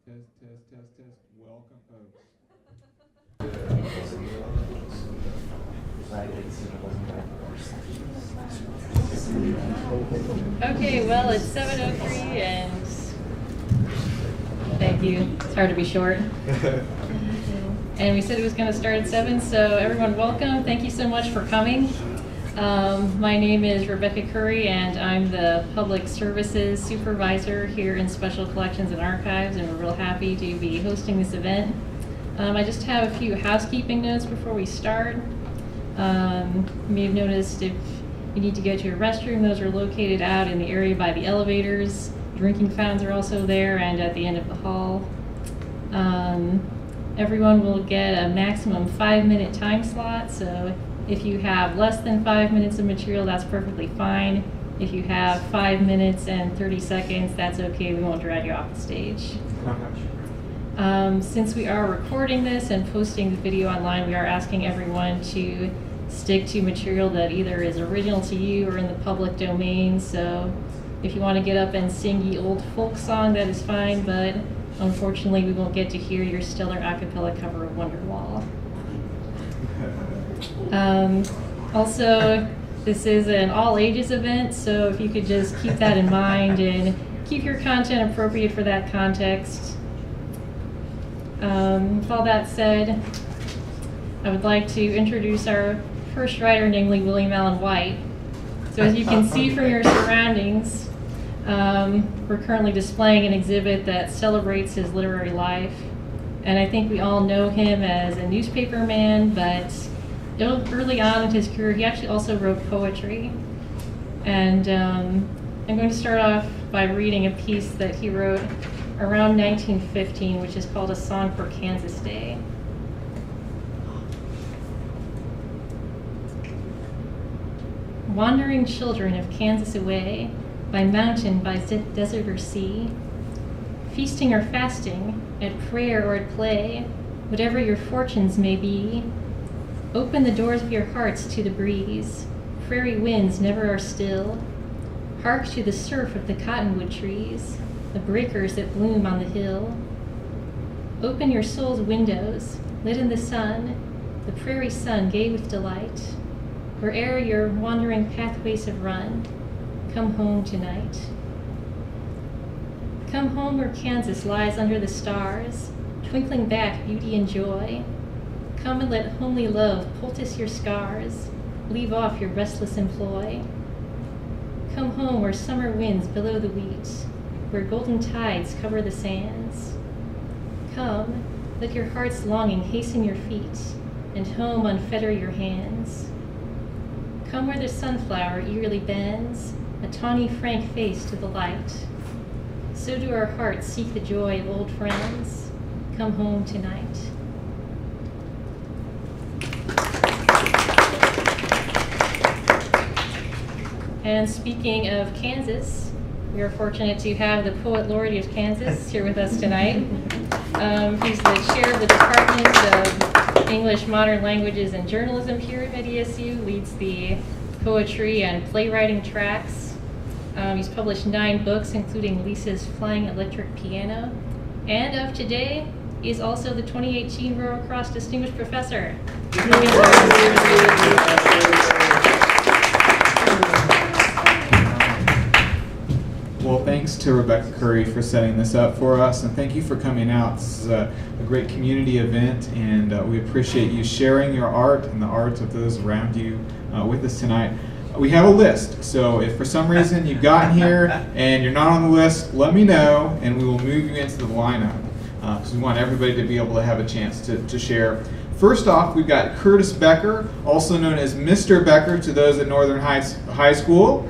Test, test, test, test. Welcome, folks. Okay, well, it's 7:03 and thank you. It's hard to be short. And we said it was going to start at 7, so everyone welcome. Thank you so much for coming. My name is Rebecca Curry, and I'm the Public Services Supervisor here in Special Collections and Archives, and we're real happy to be hosting this event. I just have a few housekeeping notes before we start. You may have noticed if you need to go to a restroom, those are located out in the area by the elevators. Drinking fountains are also there and at the end of the hall. Everyone will get a maximum 5-minute time slot, so if you have less than 5 minutes of material, that's perfectly fine. If you have 5 minutes and 30 seconds, that's okay. We won't drag you off the stage. Since we are recording this and posting the video online, we are asking everyone to stick to material that either is original to you or in the public domain. So if you want to get up and sing ye old folk song, that is fine, but unfortunately we won't get to hear your stellar a cappella cover of Wonderwall. Also, this is an all ages event, so if you could just keep that in mind and keep your content appropriate for that context. With all that said, I would like to introduce our first writer, namely William Allen White. So as you can see from your surroundings, we're currently displaying an exhibit that celebrates his literary life. And I think we all know him as a newspaper man, but early on in his career, he actually also wrote poetry. And I'm going to start off by reading a piece that he wrote around 1915, which is called A Song for Kansas Day. Wandering children of Kansas away, by mountain, by desert or sea, feasting or fasting, at prayer or at play, whatever your fortunes may be, open the doors of your hearts to the breeze. Prairie winds never are still. Hark to the surf of the cottonwood trees, the breakers that bloom on the hill. Open your soul's windows, lit in the sun, the prairie sun gay with delight. Where'er your wandering pathways have run, come home tonight. Come home where Kansas lies under the stars, twinkling back beauty and joy. Come and let homely love poultice your scars, leave off your restless employ. Come home where summer winds billow the wheat, where golden tides cover the sands. Come, let your heart's longing hasten your feet, and home unfetter your hands. Come where the sunflower eagerly bends, a tawny frank face to the light. So do our hearts seek the joy of old friends. Come home tonight. And speaking of Kansas, we are fortunate to have the Poet Laureate of Kansas here with us tonight. He's the chair of the Department of English, Modern Languages, and Journalism here at ESU, leads the poetry and playwriting tracks. He's published 9 books, including Lisa's Flying Electric Piano. And of today, he is also the 2018 Royal Cross Distinguished Professor. Well, thanks to Rebecca Curry for setting this up for us, and thank you for coming out. This is a great community event, and we appreciate you sharing your art and the art of those around you with us tonight. We have a list, so if for some reason you've gotten here and you're not on the list, let me know, and we will move you into the lineup, because we want everybody to be able to have a chance to share. First off, we've got Curtis Becker, also known as Mr. Becker to those at Northern Heights High School.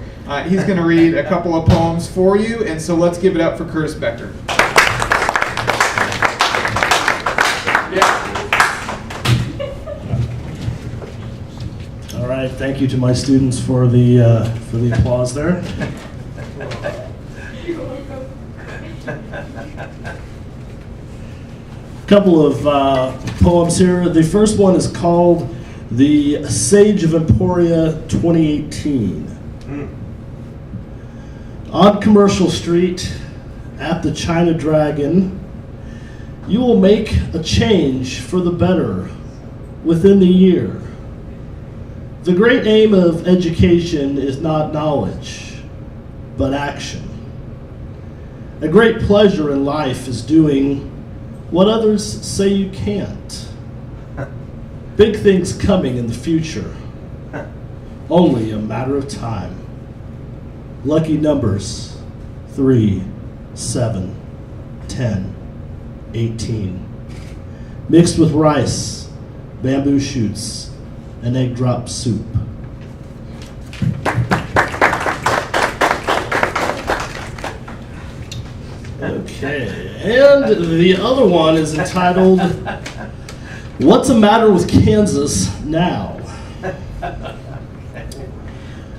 He's going to read a couple of poems for you, and so let's give it up for Curtis Becker. All right, thank you to my students for the applause there. A couple of poems here. The first one is called The Sage of Emporia 2018. On Commercial Street, at the China Dragon, You will make a change for the better within the year. The great aim of education is not knowledge, but action. A great pleasure in life is doing what others say you can't. Big things coming in the future, only a matter of time. Lucky numbers 3, 7, 10, 18. Mixed with rice, bamboo shoots, and egg drop soup. Okay, and the other one is entitled, What's the Matter with Kansas Now?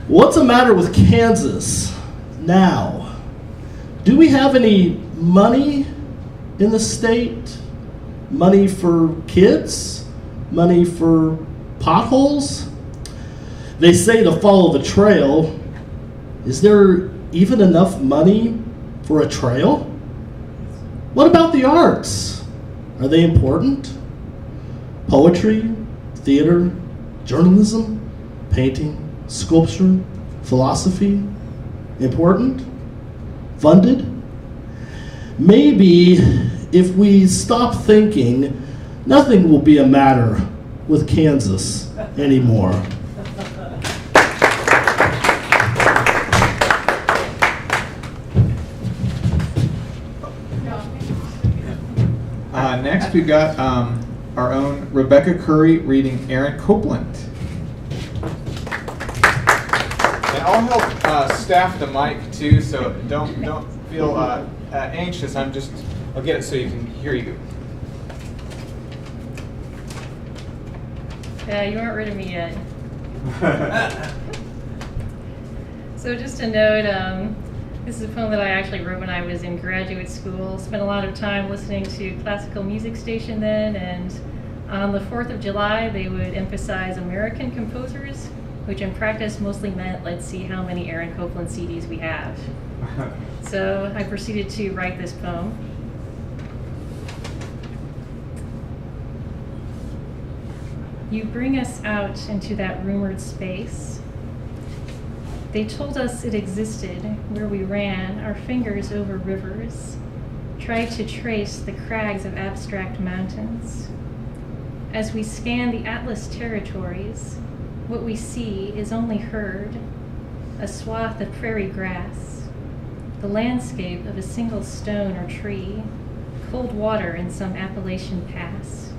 What's the matter with Kansas now? Do we have any money in the state? Money for kids? Money for potholes? They say to follow the trail. Is there even enough money for a trail? What about the arts? Are they important? Poetry, theater, journalism, painting, sculpture, philosophy, important? Funded? Maybe if we stop thinking, nothing will be a matter with Kansas anymore. Next, we've got our own Rebecca Curry reading Aaron Copeland. And I'll help staff the mic too, so don't feel anxious. I'll get it so you can hear you. Yeah, you aren't rid of me yet. So just a note, this is a poem that I actually wrote when I was in graduate school. Spent a lot of time listening to classical music station then, and on the 4th of July, they would emphasize American composers, which in practice mostly meant, let's see how many Aaron Copland CDs we have. So I proceeded to write this poem. You bring us out into that rumored space. They told us it existed where we ran our fingers over rivers, tried to trace the crags of abstract mountains. As we scan the Atlas territories, what we see is only heard, a swath of prairie grass, the landscape of a single stone or tree, cold water in some Appalachian pass.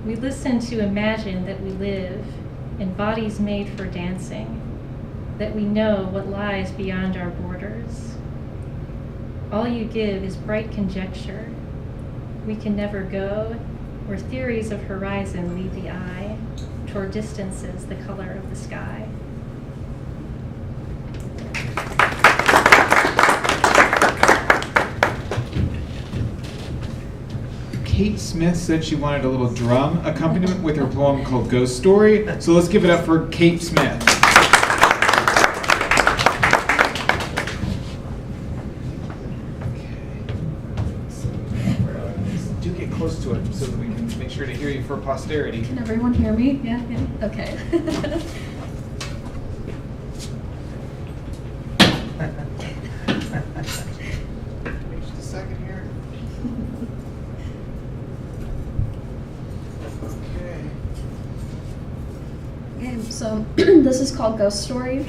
We listen to imagine that we live in bodies made for dancing, that we know what lies beyond our borders. All you give is bright conjecture. We can never go where theories of horizon lead the eye toward distances the color of the sky. Kate Smith said she wanted a little drum accompaniment with her poem called Ghost Story. So let's give it up for Kate Smith. Do get close to it so that we can make sure to hear you for posterity. Can everyone hear me? Yeah? Okay. Just a second here. Okay, so this is called Ghost Story.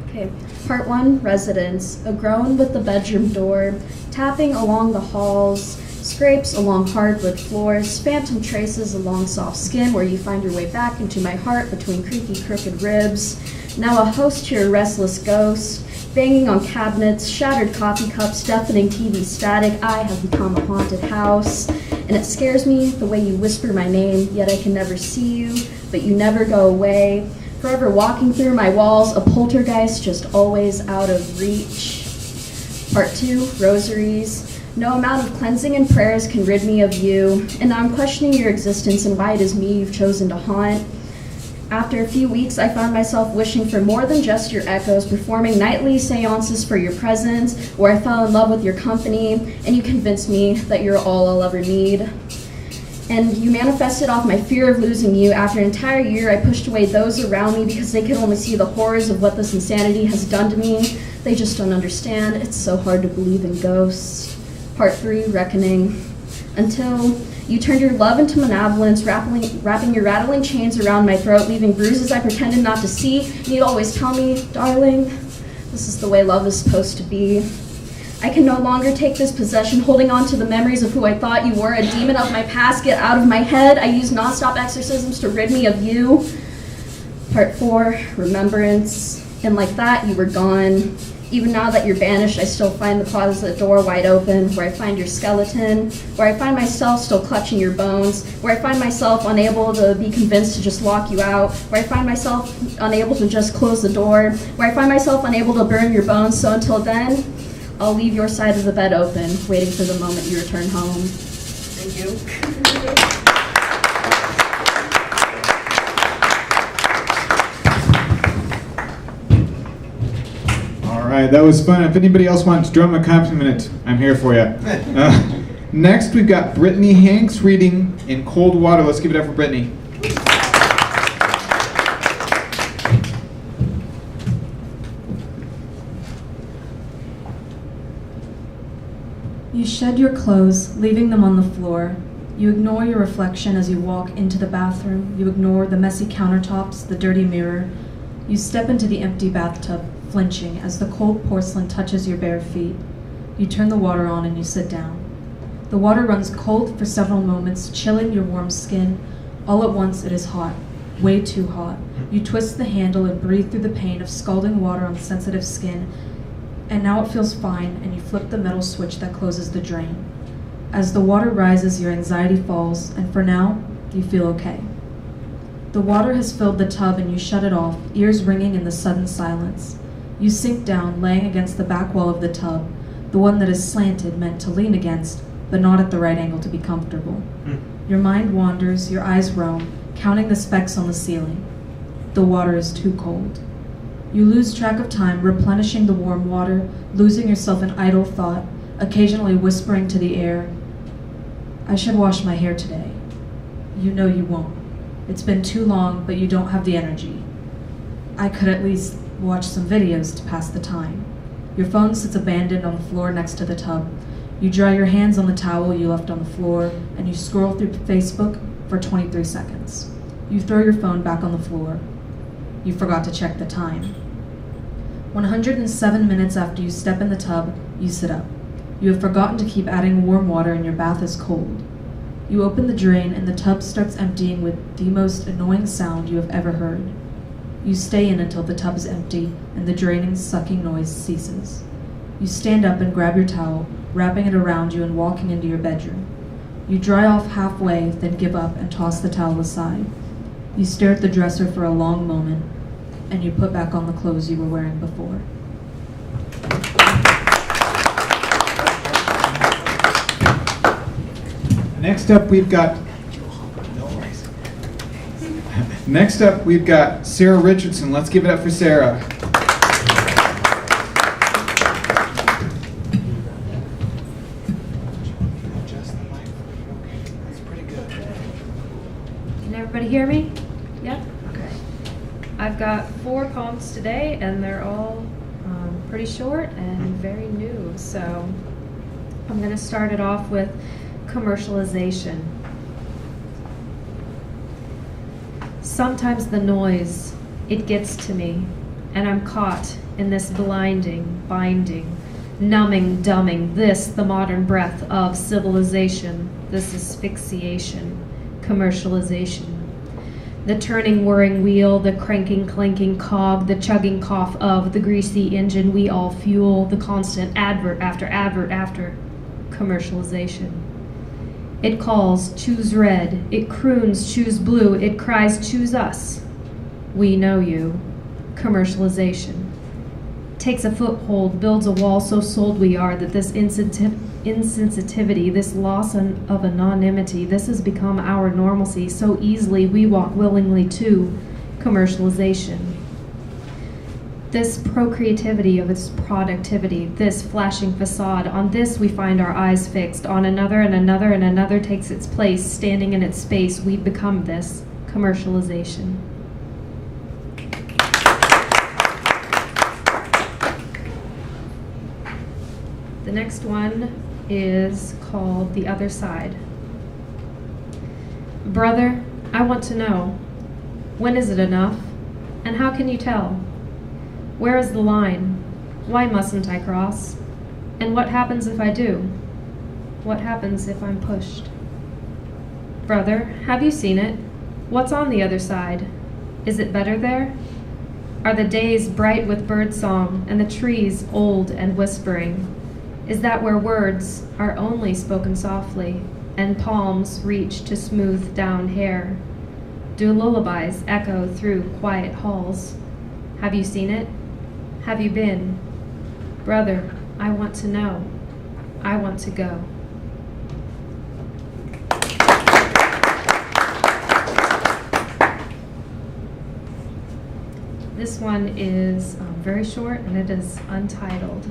Okay, part 1, residence. A groan with the bedroom door, tapping along the halls, scrapes along hardwood floors, phantom traces along soft skin where you find your way back into my heart between creaky, crooked ribs. Now a host to your restless ghost, banging on cabinets, shattered coffee cups, deafening TV static. I have become a haunted house, and it scares me the way you whisper my name, yet I can never see you, but you never go away. Forever walking through my walls, a poltergeist just always out of reach. Part 2, rosaries. No amount of cleansing and prayers can rid me of you, and now I'm questioning your existence and why it is me you've chosen to haunt. After a few weeks, I found myself wishing for more than just your echoes, performing nightly seances for your presence, where I fell in love with your company, and you convinced me that you're all I'll ever need. And you manifested off my fear of losing you. After an entire year, I pushed away those around me because they could only see the horrors of what this insanity has done to me. They just don't understand. It's so hard to believe in ghosts. Part 3, Reckoning. Until you turned your love into malevolence, wrapping your rattling chains around my throat, leaving bruises I pretended not to see. And you'd always tell me, darling, this is the way love is supposed to be. I can no longer take this possession, holding on to the memories of who I thought you were, a demon of my past. Get out of my head. I use nonstop exorcisms to rid me of you. Part 4, Remembrance. And like that, you were gone. Even now that you're banished, I still find the closet door wide open, where I find your skeleton, where I find myself still clutching your bones, where I find myself unable to be convinced to just lock you out, where I find myself unable to just close the door, where I find myself unable to burn your bones. So until then, I'll leave your side of the bed open, waiting for the moment you return home. Thank you. All right, that was fun. If anybody else wants drum accompaniment, I'm here for you. Next, we've got Brittany Hanks reading In Cold Water. Let's give it up for Brittany. You shed your clothes, leaving them on the floor. You ignore your reflection as you walk into the bathroom. You ignore the messy countertops, the dirty mirror. You step into the empty bathtub, flinching as the cold porcelain touches your bare feet. You turn the water on and you sit down. The water runs cold for several moments, chilling your warm skin. All at once it is hot, way too hot. You twist the handle and breathe through the pain of scalding water on sensitive skin, and now it feels fine, and you flip the metal switch that closes the drain. As the water rises, your anxiety falls, and for now, you feel okay. The water has filled the tub and you shut it off, ears ringing in the sudden silence. You sink down, laying against the back wall of the tub, the one that is slanted, meant to lean against, but not at the right angle to be comfortable. Your mind wanders, your eyes roam, counting the specks on the ceiling. The water is too cold. You lose track of time, replenishing the warm water, losing yourself in idle thought, occasionally whispering to the air, I should wash my hair today. You know you won't. It's been too long, but you don't have the energy. I could at least watch some videos to pass the time. Your phone sits abandoned on the floor next to the tub. You dry your hands on the towel you left on the floor, and you scroll through Facebook for 23 seconds. You throw your phone back on the floor. You forgot to check the time. 107 minutes after you step in the tub, you sit up. You have forgotten to keep adding warm water and your bath is cold. You open the drain and the tub starts emptying with the most annoying sound you have ever heard. You stay in until the tub is empty and the draining, sucking noise ceases. You stand up and grab your towel, wrapping it around you and walking into your bedroom. You dry off halfway, then give up and toss the towel aside. You stare at the dresser for a long moment, and you put back on the clothes you were wearing before. Next up, we've got Sarah Richardson. Let's give it up for Sarah. Can everybody hear me? Yeah? Okay. I've got 4 poems today, and they're all pretty short and very new. So I'm going to start it off with commercialization. Sometimes the noise, it gets to me, and I'm caught in this blinding, binding, numbing, dumbing, this, the modern breath of civilization, this asphyxiation, commercialization. The turning, whirring wheel, the cranking, clanking cog, the chugging cough of the greasy engine we all fuel, the constant advert after commercialization. It calls, choose red. It croons, choose blue. It cries, choose us. We know you. Commercialization. Takes a foothold, builds a wall, so sold we are that this insensitivity, this loss of anonymity, this has become our normalcy. So easily we walk willingly to commercialization. This procreativity of its productivity, this flashing facade, on this we find our eyes fixed, on another and another and another takes its place, standing in its space, we become this commercialization. The next one is called The Other Side. Brother, I want to know, when is it enough? And how can you tell? Where is the line? Why mustn't I cross? And what happens if I do? What happens if I'm pushed? Brother, have you seen it? What's on the other side? Is it better there? Are the days bright with birdsong and the trees old and whispering? Is that where words are only spoken softly and palms reach to smooth down hair? Do lullabies echo through quiet halls? Have you seen it? Have you been? Brother, I want to know. I want to go. This one is very short and it is untitled.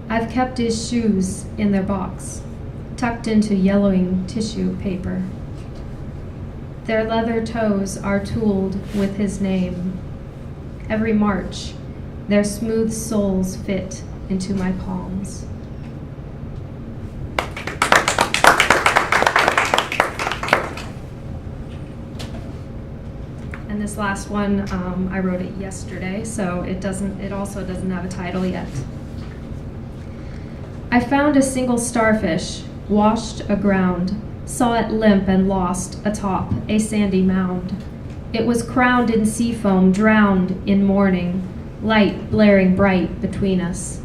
I've kept his shoes in their box, tucked into yellowing tissue paper. Their leather toes are tooled with his name. Every march, their smooth soles fit into my palms. And this last one, I wrote it yesterday, so it also doesn't have a title yet. I found a single starfish, washed aground, saw it limp and lost atop a sandy mound. It was crowned in sea foam, drowned in morning, light blaring bright between us.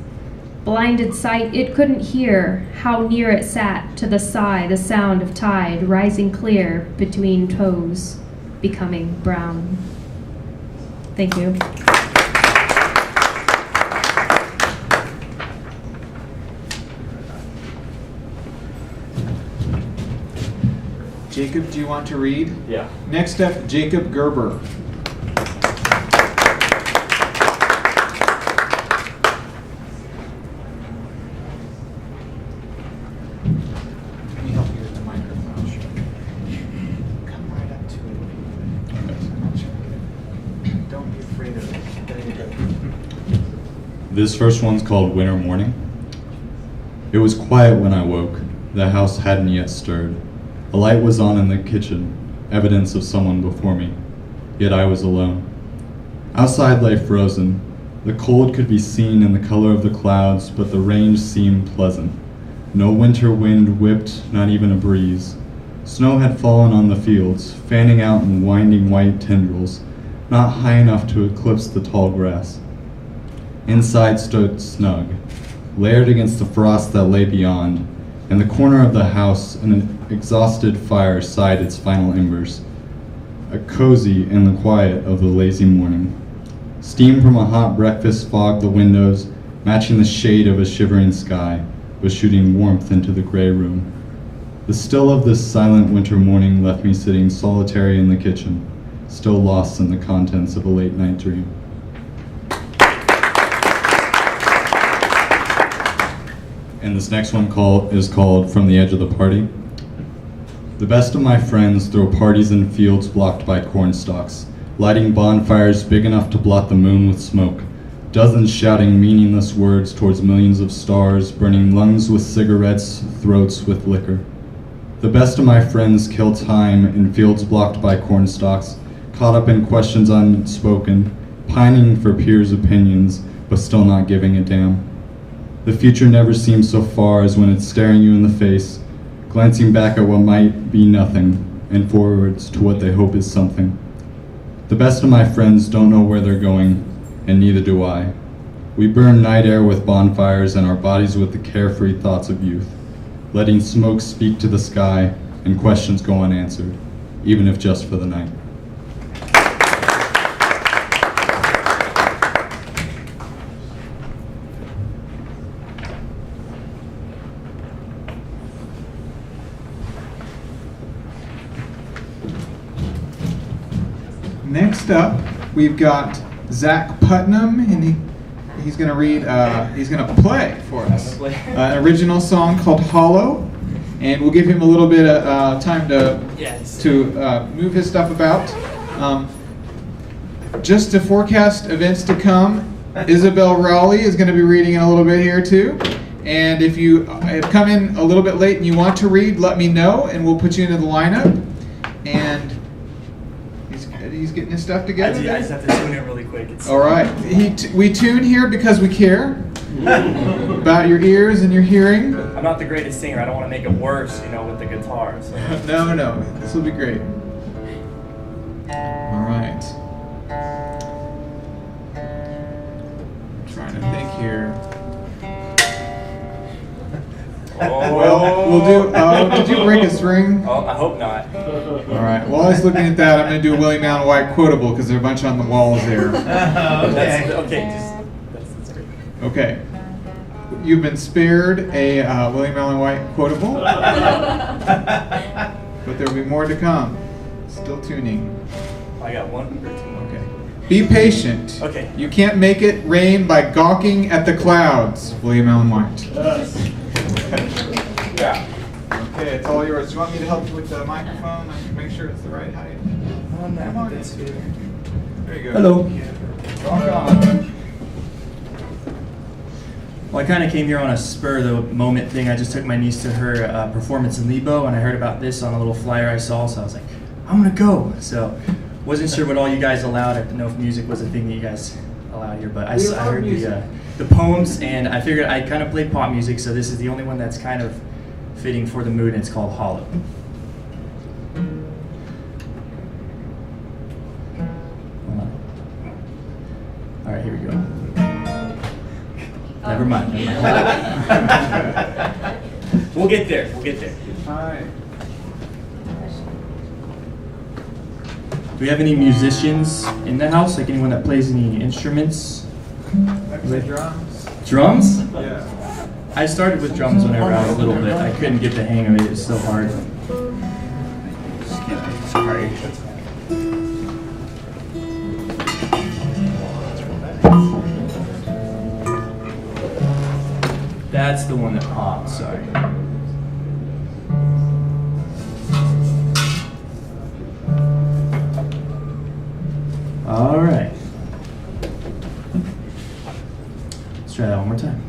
Blinded sight, it couldn't hear how near it sat to the sigh, the sound of tide rising clear between toes, becoming brown. Thank you. Jacob, do you want to read? Yeah. Next up, Jacob Gerber. Can you help me with the microphone? Sure. Come right up to it. Don't be afraid of it. There you go. This first one's called Winter Morning. It was quiet when I woke. The house hadn't yet stirred. A light was on in the kitchen, evidence of someone before me, yet I was alone. Outside lay frozen. The cold could be seen in the color of the clouds, but the range seemed pleasant. No winter wind whipped, not even a breeze. Snow had fallen on the fields, fanning out in winding white tendrils, not high enough to eclipse the tall grass. Inside stood snug, layered against the frost that lay beyond. In the corner of the house, an exhausted fire sighed its final embers, a cozy in the quiet of the lazy morning. Steam from a hot breakfast fogged the windows, matching the shade of a shivering sky, was shooting warmth into the gray room. The still of this silent winter morning left me sitting solitary in the kitchen, still lost in the contents of a late night dream. And this next one is called From the Edge of the Party. The best of my friends throw parties in fields blocked by corn stalks, lighting bonfires big enough to blot the moon with smoke, dozens shouting meaningless words towards millions of stars, burning lungs with cigarettes, throats with liquor. The best of my friends kill time in fields blocked by corn stalks, caught up in questions unspoken, pining for peers' opinions, but still not giving a damn. The future never seems so far as when it's staring you in the face, glancing back at what might be nothing, and forwards to what they hope is something. The best of my friends don't know where they're going, and neither do I. We burn night air with bonfires and our bodies with the carefree thoughts of youth, letting smoke speak to the sky and questions go unanswered, even if just for the night. next up, we've got Zach Putnam, and he's going to read, he's going to play for us an original song called Hollow, and we'll give him a little bit of time to move his stuff about. Just to forecast events to come, Isabel Rowley is going to be reading in a little bit here too. And if you have come in a little bit late and you want to read, let me know, and we'll put you into the lineup. And he's getting his stuff together. I just have to tune it really quick. All right. We tune here because we care about your ears and your hearing. I'm not the greatest singer. I don't want to make it worse, with the guitar. So. No. This will be great. All right. I'm trying to think here. Oh. Well, we'll do. Did you break a string? Oh, I hope not. All right. While I was looking at that, I'm going to do a Willie Mountain White quotable because there are a bunch on the walls there. Okay. That's great. Okay. You've been spared a Willie Mountain White quotable, but there will be more to come. Still tuning. I got one or two more. Okay. Be patient. Okay. You can't make it rain by gawking at the clouds. William Allen White. Yeah. Okay, it's all yours. Do you want me to help you with the microphone? I can make sure it's the right height. Come on. There you go. Hello. Rock on. Well, I kind of came here on a spur of the moment thing. I just took my niece to her performance in Lebo, and I heard about this on a little flyer I saw, so I was like, I'm gonna go. So, wasn't sure what all you guys allowed. I didn't know if music was a thing that you guys allowed here, but I heard the poems, and I figured I kind of played pop music, so this is the only one that's kind of fitting for the mood, and it's called Hollow. All right, here we go. Never mind. We'll get there. All right. Do we have any musicians in the house? Like anyone that plays any instruments? I play drums. Drums? Yeah. I started with drums whenever I was a little bit. I couldn't get the hang of it. It was so hard. Sorry. That's the one that popped. Sorry. All right. Let's try that one more time.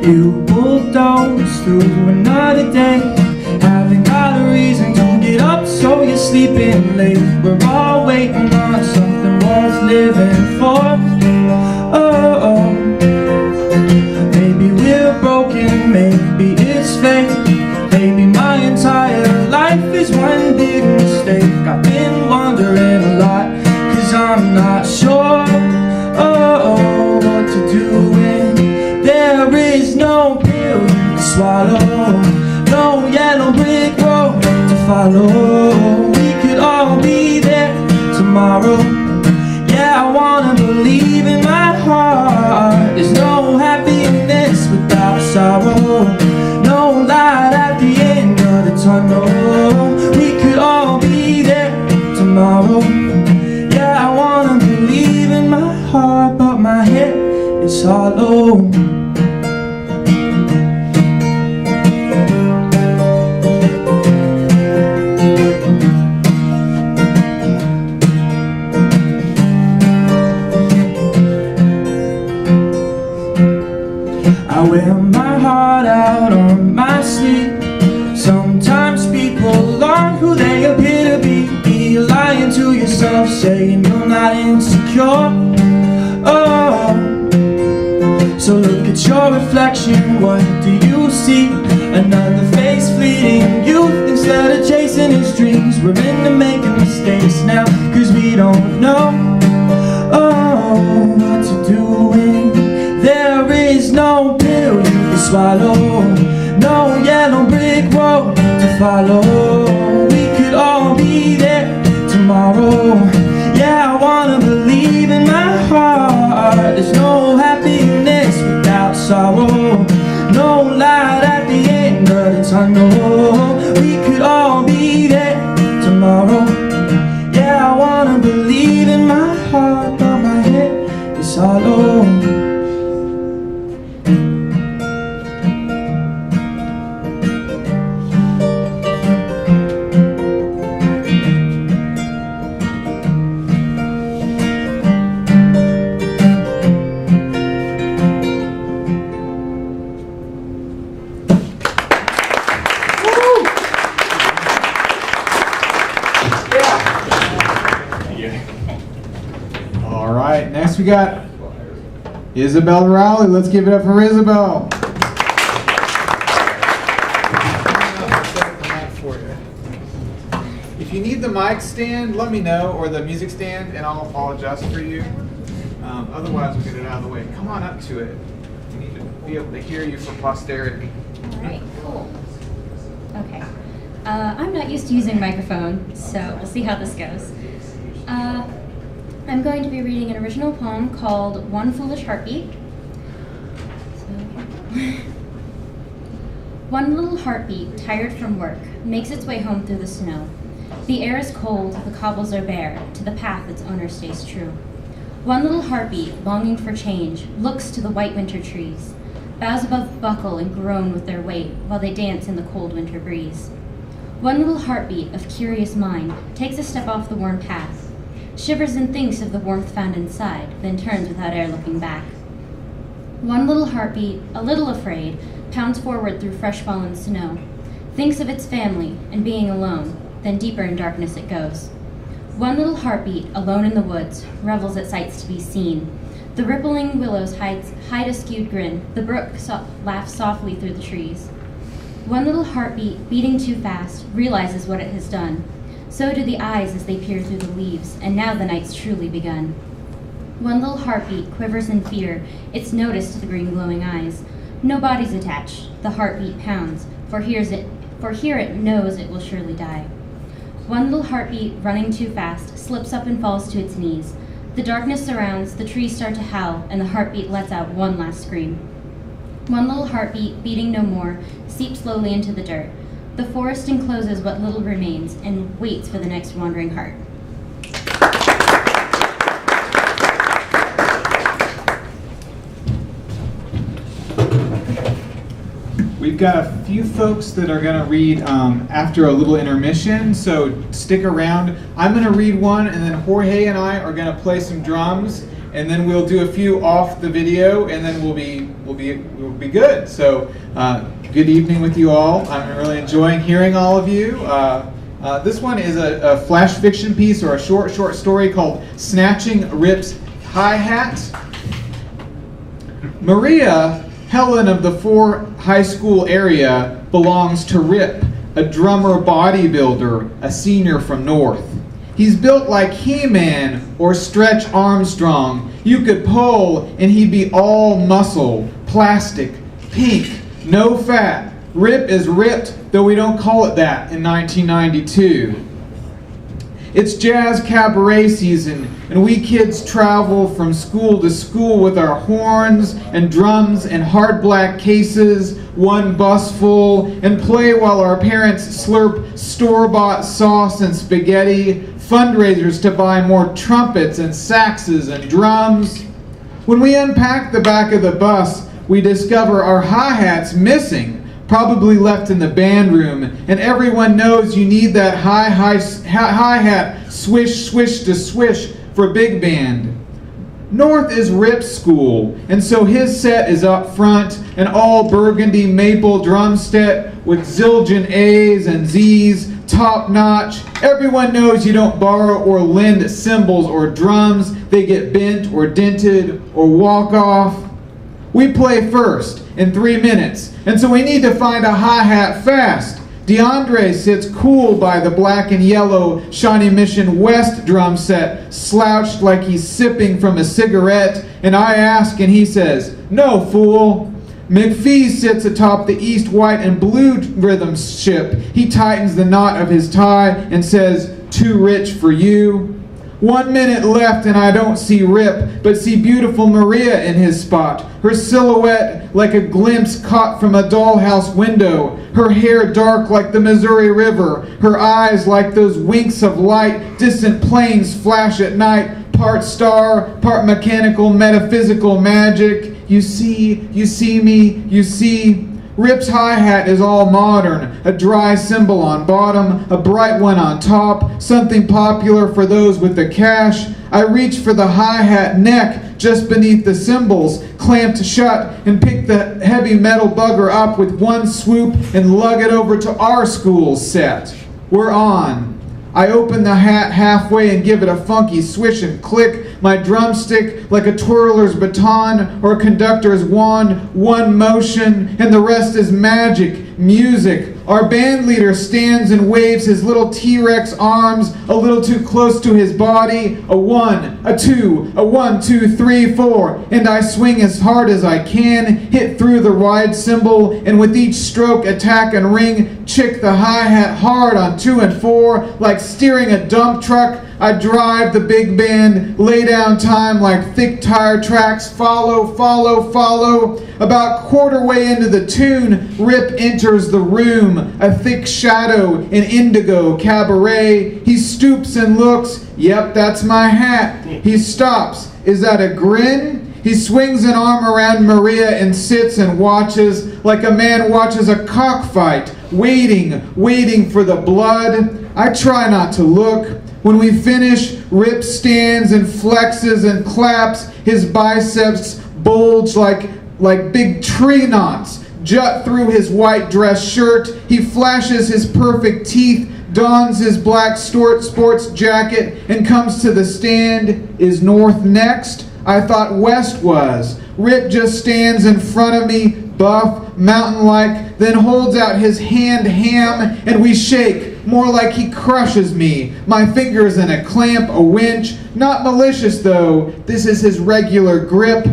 You bulldoze through another day, haven't got a reason to get up, so you're sleeping late. We're all waiting on something worth living for. Oh, maybe we're broken, maybe it's fate, maybe my entire life is one big mistake. I've been wondering a lot, 'cause I'm not sure what to do when there is no pill you can swallow, no yellow brick road to follow. We could all be there tomorrow. Yeah, I wanna believe in my heart. There's no happiness without sorrow, no light at the end of the tunnel. We could all be there tomorrow. Yeah, I wanna believe in my heart, but my head is hollow. I wear my heart out on my sleeve. Sometimes people aren't who they appear to be. You're lying to yourself, saying you're not insecure. Oh, so look at your reflection, what do you see? Another face, fleeting youth, instead of chasing his dreams. We're into making mistakes now, 'cause we don't know what to do when there is no pill you can swallow, no yellow brick road to follow. Yeah, I wanna believe in my heart. There's no happiness without sorrow, no light at the end of the tunnel. We could all be there tomorrow. Yeah, I wanna believe in my heart, but my head is hollow. All right, next we got Isabel Rowley. Let's give it up for Isabel. If you need the mic stand, let me know, or the music stand, and I'll adjust for you. Otherwise, we'll get it out of the way. Come on up to it. We need to be able to hear you for posterity. All right, cool. Okay. I'm not used to using a microphone, so we'll see how this goes. I'm going to be reading an original poem called One Foolish Heartbeat. One little heartbeat, tired from work, makes its way home through the snow. The air is cold, the cobbles are bare, to the path its owner stays true. One little heartbeat, longing for change, looks to the white winter trees. Boughs above buckle and groan with their weight, while they dance in the cold winter breeze. One little heartbeat of curious mind takes a step off the worn path, shivers and thinks of the warmth found inside, then turns without e'er looking back. One little heartbeat, a little afraid, pounds forward through fresh-fallen snow, thinks of its family and being alone, then deeper in darkness it goes. One little heartbeat, alone in the woods, revels at sights to be seen. The rippling willows hide a skewed grin, the brook laughs softly through the trees. One little heartbeat, beating too fast, realizes what it has done. So do the eyes as they peer through the leaves, and now the night's truly begun. One little heartbeat quivers in fear, its notice to the green glowing eyes. No bodies attached, the heartbeat pounds, for here it knows it will surely die. One little heartbeat, running too fast, slips up and falls to its knees. The darkness surrounds, the trees start to howl, and the heartbeat lets out one last scream. One little heartbeat, beating no more, seeps slowly into the dirt. The forest encloses what little remains and waits for the next wandering heart. We've got a few folks that are going to read after a little intermission, so stick around. I'm going to read one, and then Jorge and I are going to play some drums, and then we'll do a few off the video, and then we'll be good. So good evening with you all. I'm really enjoying hearing all of you. This one is a flash fiction piece, or a short story called Snatching Rip's Hi-Hat. Maria Helen of the 4 high school area belongs to Rip, a drummer bodybuilder, a senior from North. He's built like He-Man or Stretch Armstrong. You could pull and he'd be all muscle, plastic, pink, no fat. Rip is ripped, though we don't call it that in 1992. It's jazz cabaret season, and we kids travel from school to school with our horns and drums and hard black cases, one bus full, and play while our parents slurp store-bought sauce and spaghetti, fundraisers to buy more trumpets and saxes and drums. When we unpack the back of the bus, we discover our hi-hats missing, probably left in the band room, and everyone knows you need that hi-hat swish, swish to swish for big band. North is Rip's school, and so his set is up front, an all burgundy maple drum set with zillion A's and Z's, top notch. Everyone knows you don't borrow or lend cymbals or drums. They get bent or dented or walk off. We play first in 3 minutes, and so we need to find a hi-hat fast. DeAndre sits cool by the black and yellow Shawnee Mission West drum set, slouched like he's sipping from a cigarette, and I ask and he says, "No, fool." McPhee sits atop the east, white, and blue rhythm ship. He tightens the knot of his tie and says, "Too rich for you." 1 minute left and I don't see Rip, but see beautiful Maria in his spot. Her silhouette like a glimpse caught from a dollhouse window. Her hair dark like the Missouri River. Her eyes like those winks of light distant planes flash at night. Part star, part mechanical, metaphysical magic. You see me, you see. Rip's hi-hat is all modern, a dry cymbal on bottom, a bright one on top, something popular for those with the cash. I reach for the hi-hat neck just beneath the cymbals, clamped shut, and pick the heavy metal bugger up with one swoop and lug it over to our school's set. We're on. I open the hat halfway and give it a funky swish and click. My drumstick, like a twirler's baton or a conductor's wand, one motion, and the rest is magic, music. Our band leader stands and waves his little T-Rex arms a little too close to his body. A 1, a 2, a 1, 2, 3, 4, and I swing as hard as I can, hit through the wide cymbal, and with each stroke, attack and ring, chick the hi-hat hard on 2 and 4, like steering a dump truck. I drive the big band, lay down time like thick tire tracks, follow, follow, follow. About quarter way into the tune, Rip enters the room, a thick shadow in indigo cabaret. He stoops and looks, yep, that's my hat. He stops, is that a grin? He swings an arm around Maria and sits and watches like a man watches a cockfight, waiting for the blood. I try not to look. When we finish, Rip stands and flexes and claps. His biceps bulge like big tree knots, jut through his white dress shirt. He flashes his perfect teeth, dons his black sports jacket, and comes to the stand. Is North next? I thought West was. Rip just stands in front of me, buff, mountain-like, then holds out his ham, and we shake, more like he crushes me. My fingers in a clamp, a winch. Not malicious, though. This is his regular grip.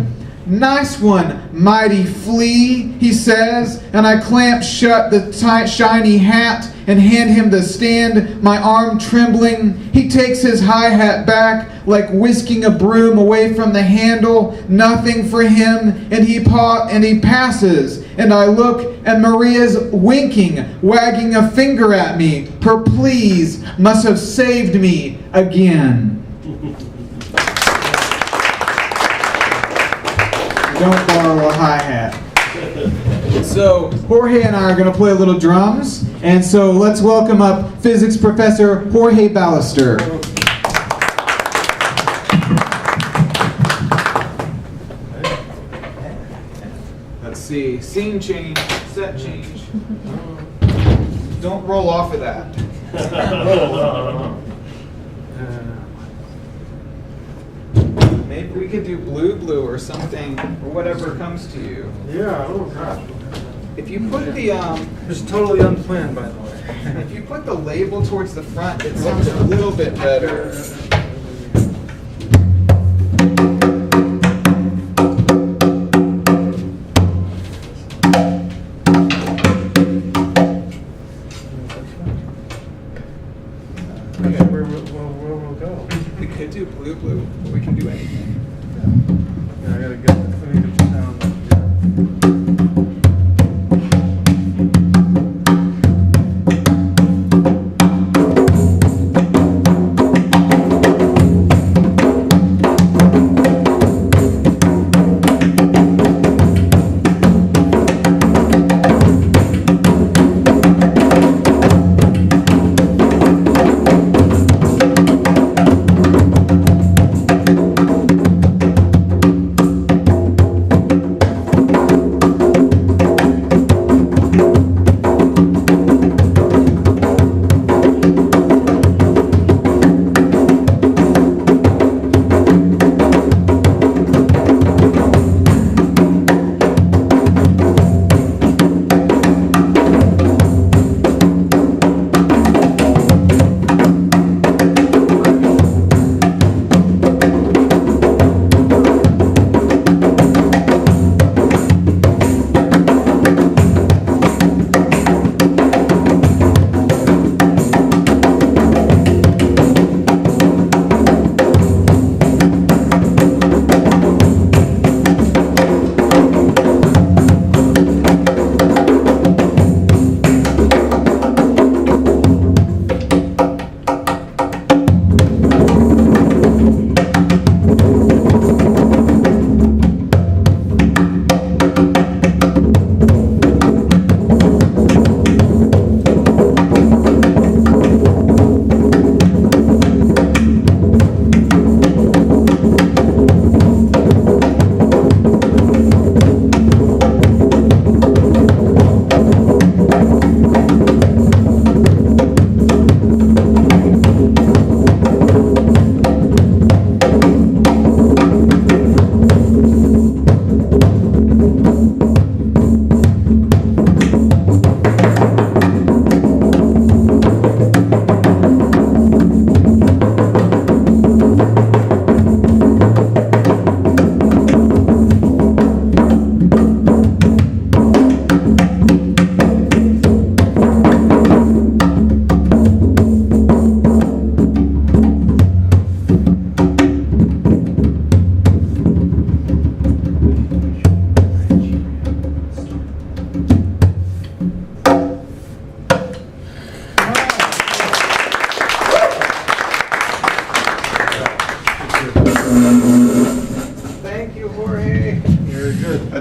Nice one, mighty flea, he says, and I clamp shut the shiny hat and hand him the stand, my arm trembling. He takes his hi-hat back, like whisking a broom away from the handle, nothing for him, and he passes, and I look, and Maria's winking, wagging a finger at me. Her pleas must have saved me again. Don't borrow a hi-hat. So Jorge and I are going to play a little drums, and so let's welcome up physics professor Jorge Ballester. Let's see, scene change, set change. Don't roll off of that. Maybe we could do blue or something, or whatever comes to you. Yeah, oh gosh. If you put the It's totally unplanned, by the way. if you put the label towards the front, it sounds a little bit better. Where we'll go. We could do blue, but we can do anything. Yeah, I need to get the sound up.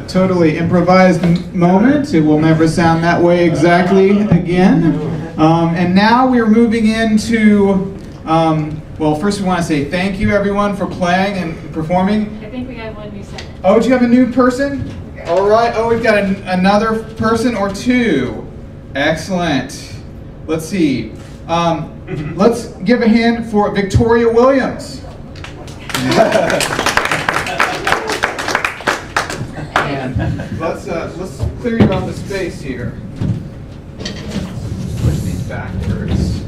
totally improvised moment. It will never sound that way exactly again. And now we're moving into, well, first we want to say thank you everyone for playing and performing. I think we have one new set. Oh, do you have a new person? All right. Oh, we've got another person or two. Excellent. Let's see. Let's give a hand for Victoria Williams. And let's clear you out the space here. Push these backwards.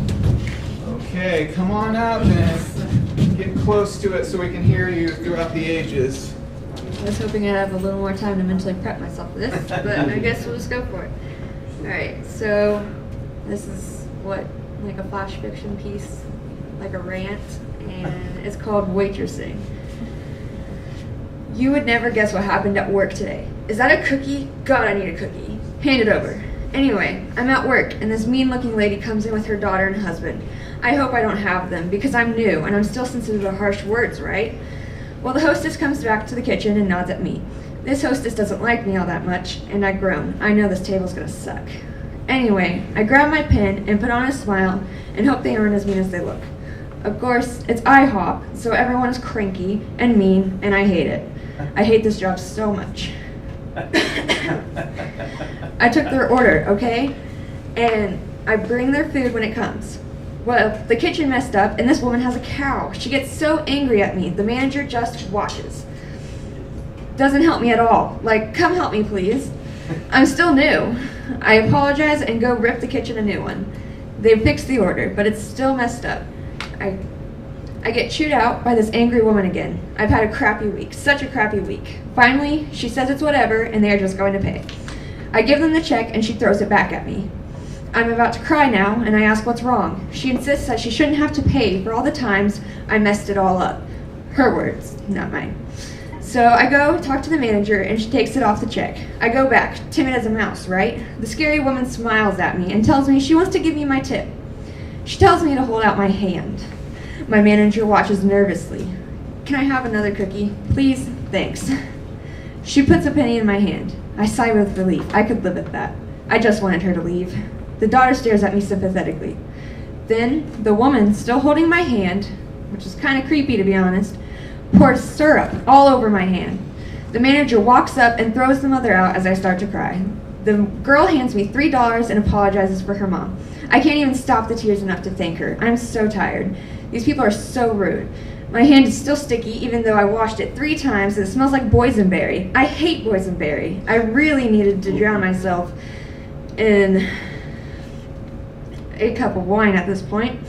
Okay, come on up and get close to it so we can hear you throughout the ages. I was hoping I'd have a little more time to mentally prep myself for this, but I guess we'll just go for it. Alright, so this is like a flash fiction piece, like a rant, and it's called Waitressing. You would never guess what happened at work today. Is that a cookie? God, I need a cookie. Hand it over. Anyway, I'm at work, and this mean-looking lady comes in with her daughter and husband. I hope I don't have them, because I'm new, and I'm still sensitive to harsh words, right? Well, the hostess comes back to the kitchen and nods at me. This hostess doesn't like me all that much, and I groan. I know this table's gonna suck. Anyway, I grab my pen and put on a smile and hope they aren't as mean as they look. Of course, it's IHOP, so everyone is cranky and mean, and I hate it. I hate this job so much. I took their order, okay? And I bring their food when it comes. Well, the kitchen messed up, and this woman has a cow. She gets so angry at me, the manager just watches. Doesn't help me at all. Like, come help me, please. I'm still new. I apologize and go rip the kitchen a new one. They fixed the order, but it's still messed up. I get chewed out by this angry woman again. I've had a crappy week, such a crappy week. Finally, she says it's whatever, and they are just going to pay. I give them the check, and she throws it back at me. I'm about to cry now, and I ask what's wrong. She insists that she shouldn't have to pay for all the times I messed it all up. Her words, not mine. So I go talk to the manager, and she takes it off the check. I go back, timid as a mouse, right? The scary woman smiles at me and tells me she wants to give me my tip. She tells me to hold out my hand. My manager watches nervously. Can I have another cookie? Please? Thanks. She puts a penny in my hand. I sigh with relief. I could live with that. I just wanted her to leave. The daughter stares at me sympathetically. Then, the woman, still holding my hand, which is kind of creepy to be honest, pours syrup all over my hand. The manager walks up and throws the mother out as I start to cry. The girl hands me $3 and apologizes for her mom. I can't even stop the tears enough to thank her. I'm so tired. These people are so rude. My hand is still sticky even though I washed it 3 times and it smells like boysenberry. I hate boysenberry. I really needed to drown myself in a cup of wine at this point.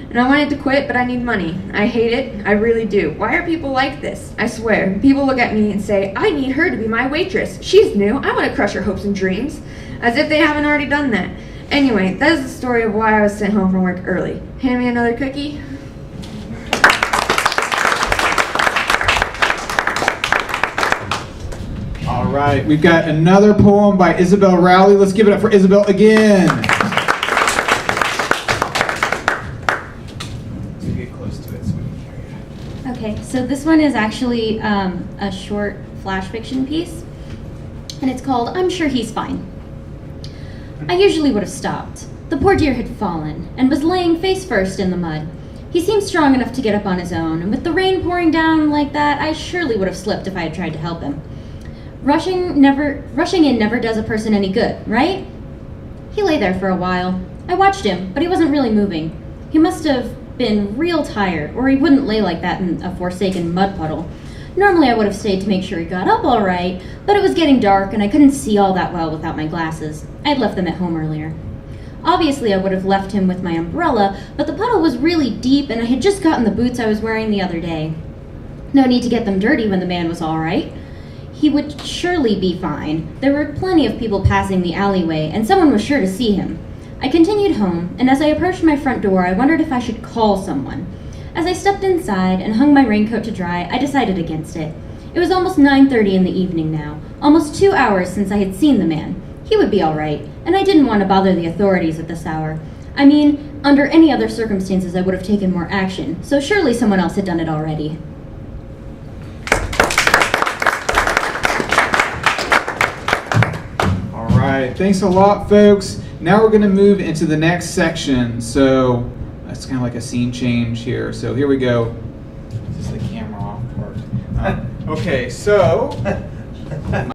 And I wanted to quit, but I need money. I hate it. I really do. Why are people like this? I swear. People look at me and say, I need her to be my waitress. She's new. I want to crush her hopes and dreams. As if they haven't already done that. Anyway, that is the story of why I was sent home from work early. Hand me another cookie. All right, we've got another poem by Isabel Rowley. Let's give it up for Isabel again. Okay, so this one is actually a short flash fiction piece, and it's called I'm Sure He's Fine. I usually would have stopped. The poor dear had fallen, and was laying face first in the mud. He seemed strong enough to get up on his own, and with the rain pouring down like that, I surely would have slipped if I had tried to help him. Rushing in never does a person any good, right? He lay there for a while. I watched him, but he wasn't really moving. He must have been real tired, or he wouldn't lay like that in a forsaken mud puddle. Normally I would have stayed to make sure he got up all right, but it was getting dark and I couldn't see all that well without my glasses. I had left them at home earlier. Obviously I would have left him with my umbrella, but the puddle was really deep and I had just gotten the boots I was wearing the other day. No need to get them dirty when the man was all right. He would surely be fine. There were plenty of people passing the alleyway, and someone was sure to see him. I continued home, and as I approached my front door, I wondered if I should call someone. As I stepped inside and hung my raincoat to dry, I decided against it. It was almost 9:30 in the evening now, almost 2 hours since I had seen the man. He would be all right, and I didn't want to bother the authorities at this hour. I mean, under any other circumstances I would have taken more action, so surely someone else had done it already. right, thanks a lot, folks. Now we're going to move into the next section. So that's kind of like a scene change here. So here we go. This is the camera off part. Okay, so